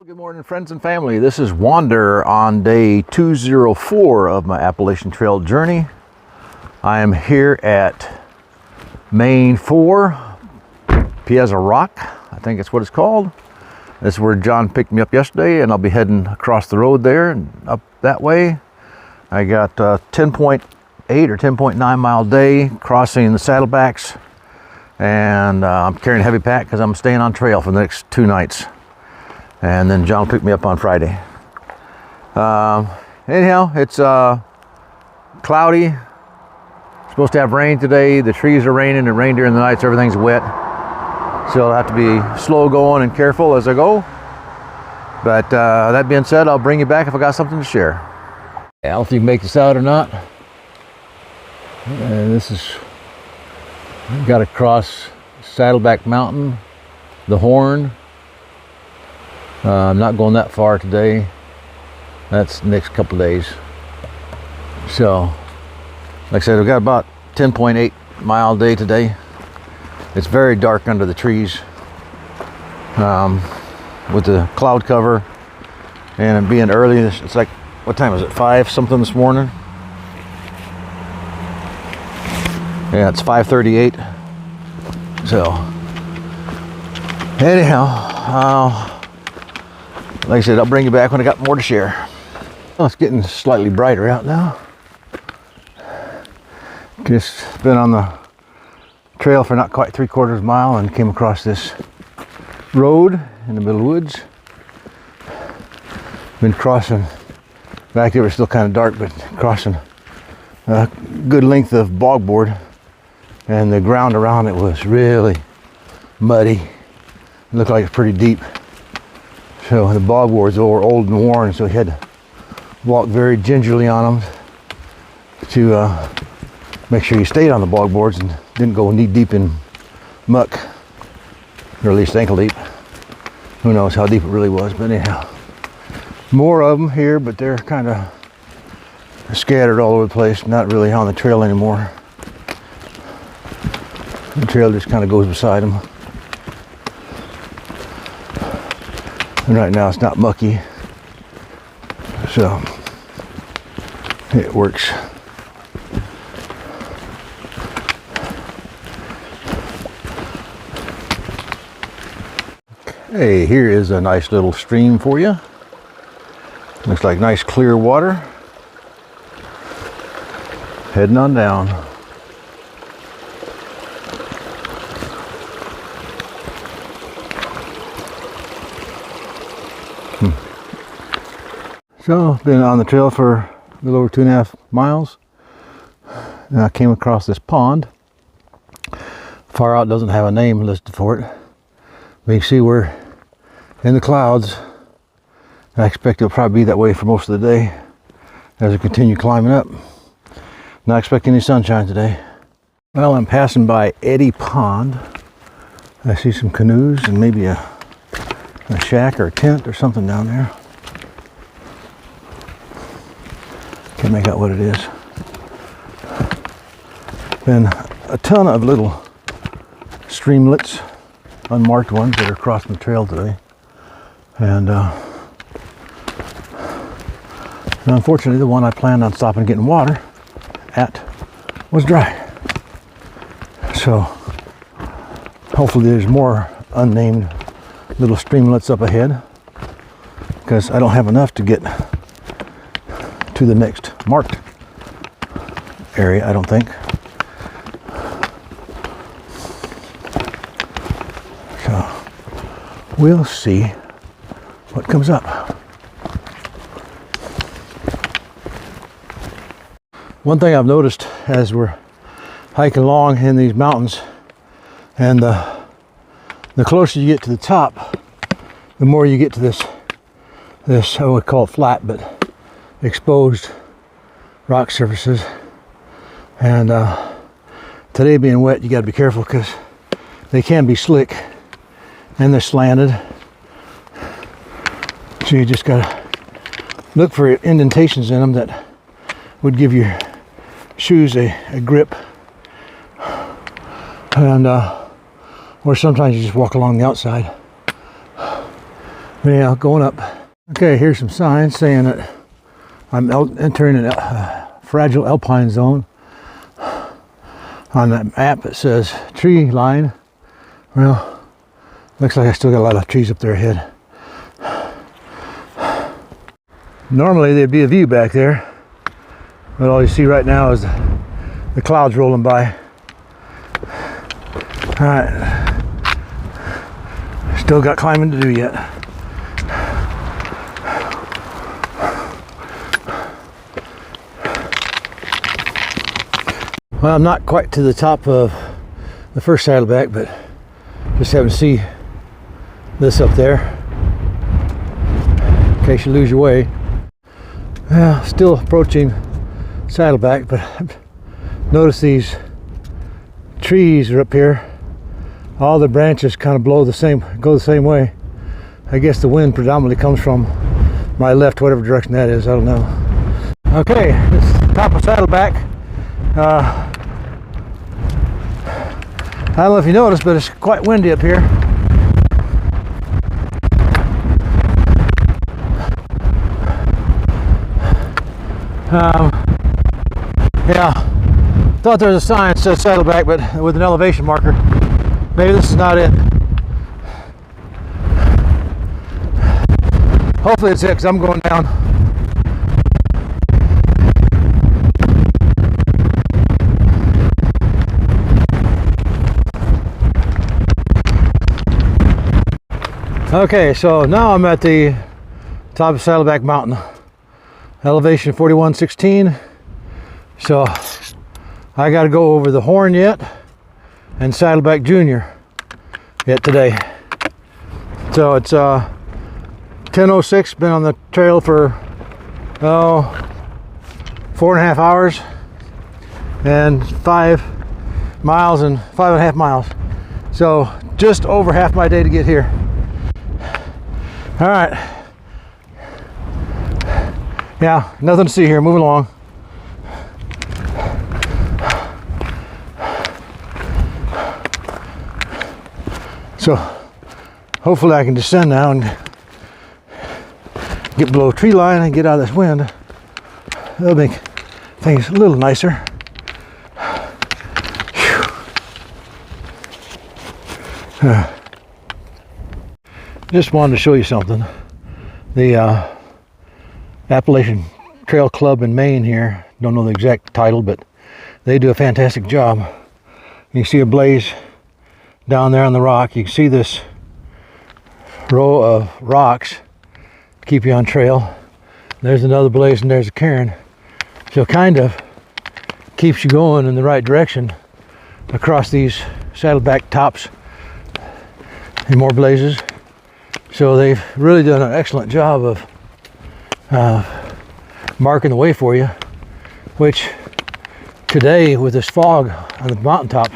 Good morning, friends and family. This is Wander on day 204 of my Appalachian Trail journey. I am here at Main 4, Piazza Rock, I think it's what it's called. This is where John picked me up yesterday, and I'll be heading across the road there and up that way. I got a 10.8 or 10.9 mile day crossing the Saddlebacks, and I'm carrying a heavy pack because I'm staying on trail for the next 2 nights. And then John will pick me up on Friday. Anyhow, it's cloudy. Supposed to have rain today. The trees are raining. It rained during the night, so everything's wet. So I'll have to be slow going and careful as I go. But that being said, I'll bring you back if I got something to share. I don't know if you can make this out or not. This is, I've got to cross Saddleback Mountain, the Horn. I'm not going that far today. That's the next couple of days. So, like I said, we've got about 10.8 mile day today. It's very dark under the trees with the cloud cover, and it being early. It's like, what time is it? 5 something this morning. Yeah, it's 5:38. So, anyhow, like I said, I'll bring you back when I got more to share. Well, it's getting slightly brighter out now. Just been on the trail for not quite 3/4 mile and came across this road in the middle of the woods. Been crossing, back there was still kind of dark, but crossing a good length of bogboard, and the ground around it was really muddy. It looked like it's pretty deep. So the bogboards were old and worn, so we had to walk very gingerly on them to make sure you stayed on the bogboards and didn't go knee deep in muck, or at least ankle deep. Who knows how deep it really was, but anyhow. More of them here, but they're kind of scattered all over the place, not really on the trail anymore. The trail just kind of goes beside them. And right now it's not mucky, so it works. Hey, here is a nice little stream for you. Looks like nice clear water. Heading on down. So, been on the trail for a little over 2.5 miles. And I came across this pond. Far out, doesn't have a name listed for it. But you can see we're in the clouds. I expect it'll probably be that way for most of the day as we continue climbing up. Not expecting any sunshine today. Well, I'm passing by Eddy Pond. I see some canoes and maybe a shack or a tent or something down there. Can't make out what it is. Been a ton of little streamlets, unmarked ones, that are crossing the trail today. And unfortunately, the one I planned on stopping and getting water at was dry. So hopefully there's more unnamed little streamlets up ahead, because I don't have enough to get to the next marked area, I don't think. So we'll see what comes up. One thing I've noticed as we're hiking along in these mountains, and the closer you get to the top, the more you get to this I would call it flat, but exposed rock surfaces. And today being wet, you got to be careful because they can be slick and they're slanted, so you just got to look for indentations in them that would give your shoes a grip, and or sometimes you just walk along the outside Anyhow, going up. Okay, here's some signs saying that I'm entering a fragile alpine zone. On that map it says tree line. Well, looks like I still got a lot of trees up there ahead. Normally there'd be a view back there, but all you see right now is the clouds rolling by. All right, still got climbing to do yet. Well, I'm not quite to the top of the first saddleback, but just having to see this up there in case you lose your way. Well, still approaching saddleback, but notice these trees are up here. All the branches kind of go the same way. I guess the wind predominantly comes from my left, whatever direction that is, I don't know. Okay, this is the top of saddleback. I don't know if you noticed, but it's quite windy up here. Yeah, thought there was a sign that said saddleback, but with an elevation marker. Maybe this is not it. Hopefully it's it, because I'm going down. Okay, so now I'm at the top of Saddleback Mountain, elevation 4116. So I got to go over the Horn yet and Saddleback Junior yet today. So it's 10:06. Been on the trail for 4.5 hours and 5 miles and 5.5 miles. So just over half my day to get here. All right. Yeah, nothing to see here. Moving along. So hopefully I can descend now and get below tree line and get out of this wind. That'll make things a little nicer. Just wanted to show you something. The Appalachian Trail Club in Maine here, don't know the exact title, but they do a fantastic job. You see a blaze down there on the rock. You can see this row of rocks keep you on trail. There's another blaze and there's a cairn. So it kind of keeps you going in the right direction across these saddleback tops and more blazes. So they've really done an excellent job of marking the way for you, which today with this fog on the mountaintop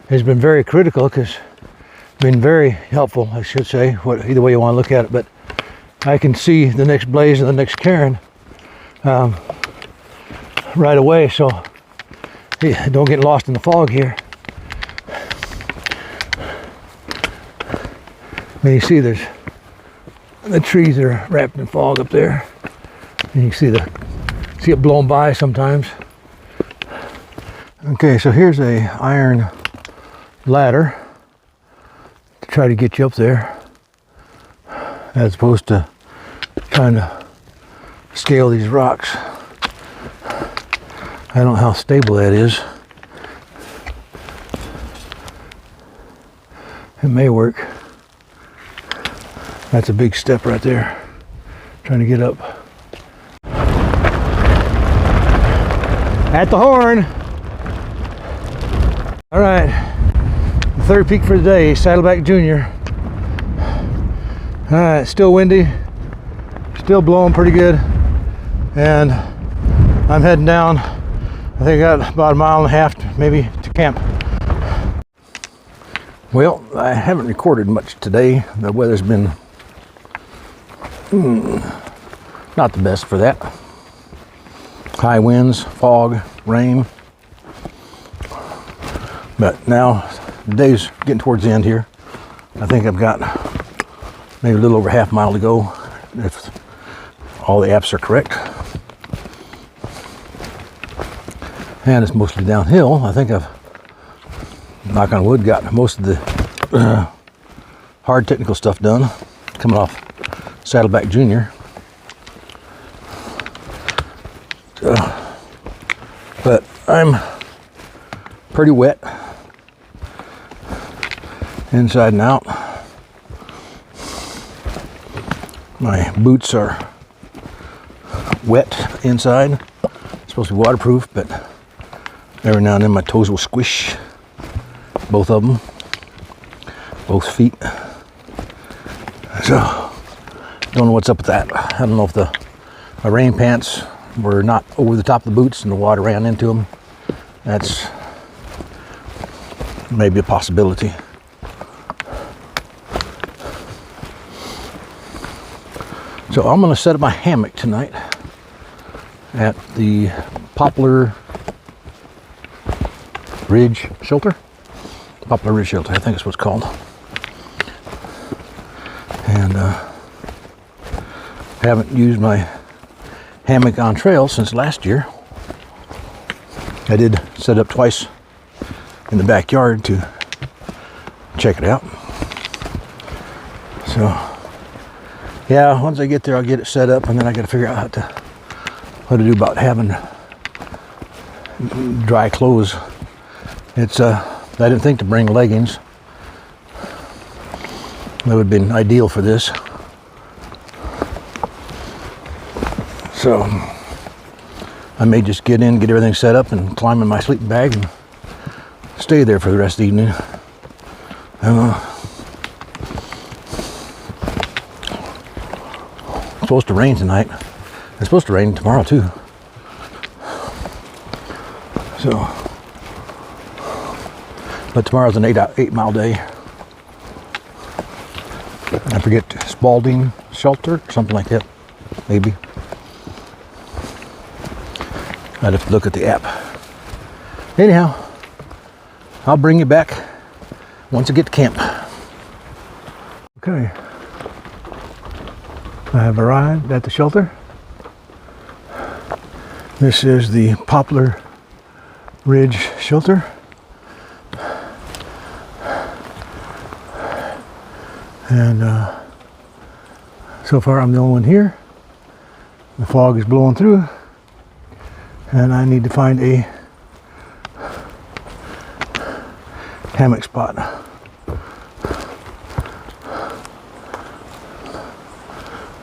has been very critical, because been very helpful, I should say, either way you want to look at it. But I can see the next blaze and the next cairn right away, so don't get lost in the fog here. And you see the trees are wrapped in fog up there, and you can see it blowing by sometimes. Okay, so here's a iron ladder to try to get you up there, as opposed to trying to scale these rocks. I don't know how stable that is. It may work. That's a big step right there, trying to get up. At the Horn. All right, the third peak for the day, Saddleback Junior. All right, still windy, still blowing pretty good, and I'm heading down. I think I got about 1.5 miles maybe to camp. Well, I haven't recorded much today. The weather's been not the best for that. High winds, fog, rain. But now the day's getting towards the end here. I think I've got maybe a little over half mile to go, if all the apps are correct. And it's mostly downhill. I think I've, knock on wood, got most of the hard technical stuff done, coming off Saddleback Junior. But I'm pretty wet inside and out. My boots are wet inside. It's supposed to be waterproof, but every now and then my toes will squish. Both of them. Both feet. So, don't know what's up with that. I don't know if my rain pants were not over the top of the boots and the water ran into them. That's maybe a possibility. So I'm going to set up my hammock tonight at the Poplar Ridge Shelter. Poplar Ridge Shelter, I think is what it's called. And haven't used my hammock on trail since last year. I did set up twice in the backyard to check it out. So yeah, once I get there, I'll get it set up, and then I got to figure out what to do about having dry clothes. It's I didn't think to bring leggings. That would have been ideal for this. So I may just get in, get everything set up, and climb in my sleeping bag and stay there for the rest of the evening. It's supposed to rain tonight. It's supposed to rain tomorrow too. So, but tomorrow's an 8-mile day. I forget, Spalding Shelter, something like that, maybe. I'd have to look at the app. Anyhow, I'll bring you back once I get to camp. Okay. I have arrived at the shelter. This is the Poplar Ridge Shelter. And so far I'm the only one here. The fog is blowing through. And I need to find a hammock spot.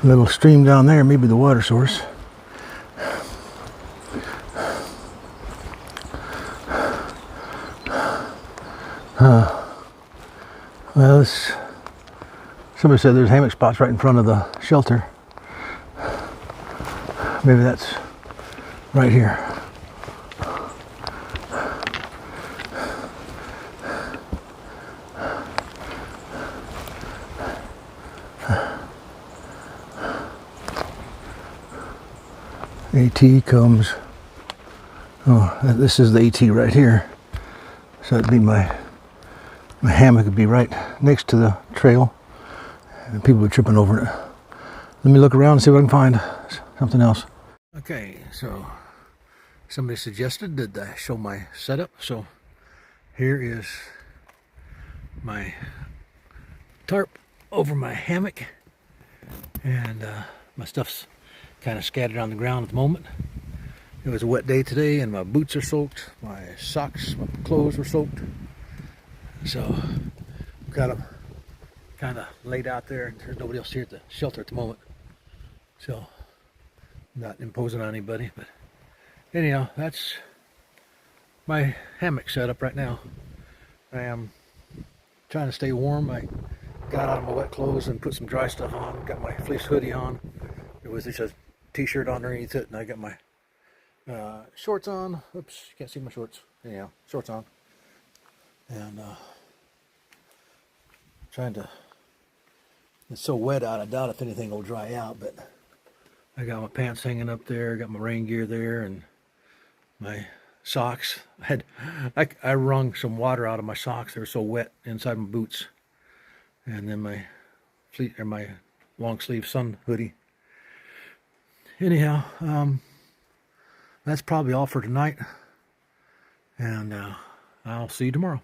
Little stream down there, maybe the water source. Well, somebody said there's hammock spots right in front of the shelter. Maybe that's right here. AT comes, oh, this is the AT right here. So it'd be my hammock would be right next to the trail, and people would be tripping over it. Let me look around and see if I can find something else. Okay, so somebody suggested that I show my setup. So here is my tarp over my hammock, and my stuff's kind of scattered on the ground at the moment. It was a wet day today, and my boots are soaked, my socks, my clothes were soaked. So I've got them kind of laid out there, and there's nobody else here at the shelter at the moment. So I'm not imposing on anybody, but anyhow, that's my hammock setup right now. I am trying to stay warm. I got out of my wet clothes and put some dry stuff on. Got my fleece hoodie on with just a t-shirt underneath it, and I got my shorts on. Oops, you can't see my shorts. Anyhow, shorts on. And trying to, it's so wet out, I doubt if anything will dry out, but I got my pants hanging up there, got my rain gear there, and my socks. I wrung some water out of my socks. They were so wet inside my boots. And then my or my long sleeve sun hoodie. Anyhow, that's probably all for tonight, and I'll see you tomorrow.